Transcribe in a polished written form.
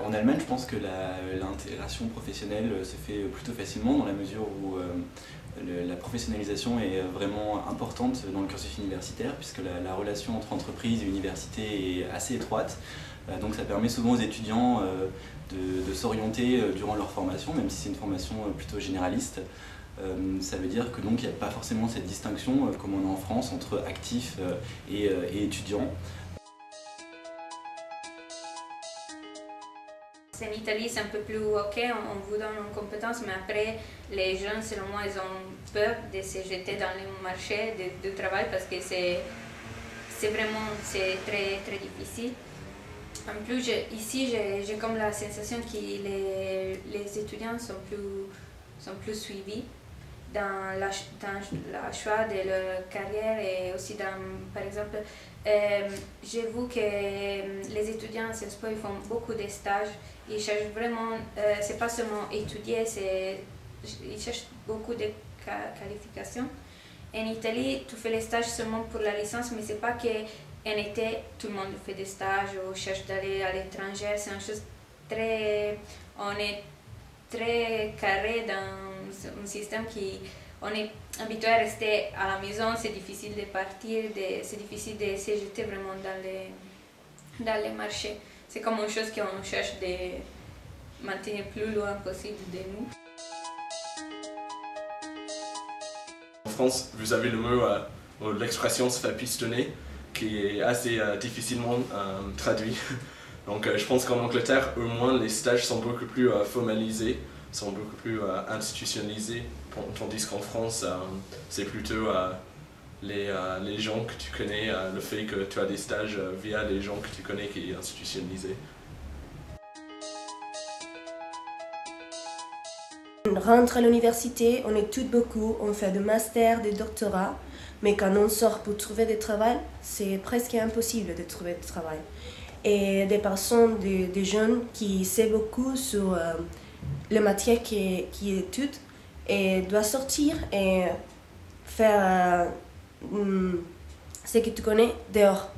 En Allemagne, je pense que l'intégration professionnelle se fait plutôt facilement dans la mesure où la professionnalisation est vraiment importante dans le cursus universitaire puisque la relation entre entreprise et université est assez étroite. Donc ça permet souvent aux étudiants de s'orienter durant leur formation, même si c'est une formation plutôt généraliste. Ça veut dire que donc il n'y a pas forcément cette distinction comme on a en France entre actifs et étudiants. En Italie, c'est un peu plus ok, on vous donne une compétence, mais après, les jeunes, selon moi, ils ont peur de se jeter dans le marché du travail parce que c'est très, très difficile. En plus, ici, j'ai comme la sensation que les étudiants sont plus suivis dans la choix de leur carrière et aussi dans, par exemple, j'ai vu que les étudiants à Sciences Po ils font beaucoup de stages, ils cherchent vraiment, c'est pas seulement étudier, ils cherchent beaucoup de qualifications. En Italie, tu fais les stages seulement pour la licence, mais c'est pas qu'en été, tout le monde fait des stages ou cherche d'aller à l'étranger, c'est une chose très, on est très carré dans un système qui on est habitué à rester à la maison, c'est difficile de partir, c'est difficile de se jeter vraiment dans les marchés. C'est comme une chose qu'on cherche de maintenir plus loin possible de nous. En France, vous avez le mot, l'expression se fait pistonner, qui est assez difficilement traduit. Donc je pense qu'en Angleterre, au moins, les stages sont beaucoup plus formalisés, sont beaucoup plus institutionnalisés, tandis qu'en France, c'est plutôt les gens que tu connais, le fait que tu as des stages via les gens que tu connais qui est institutionnalisé. On rentre à l'université, on étudie beaucoup, on fait des masters, des doctorats, mais quand on sort pour trouver du travail, c'est presque impossible de trouver du travail. Et des personnes, des jeunes qui savent beaucoup sur les matières qu'ils étudient et doivent sortir et faire ce que tu connais dehors.